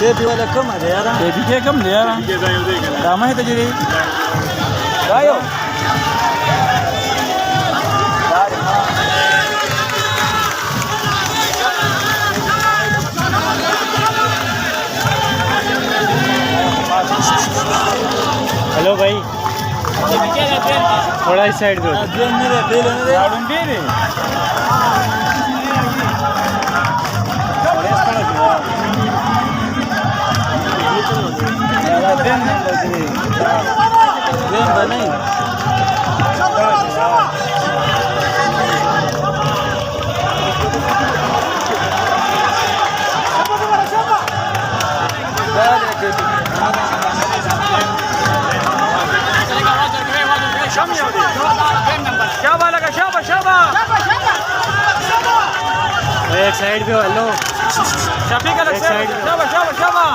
Baby वाला कम है यार। बेबी के कम ले यार दाम है तजरी गायो हेलो भाई थोड़ा इस साइड दो शाबा लगा शाबा शाबा एक साइड पे हेलो शफीक अलग साइड शाबा शाबा शाबा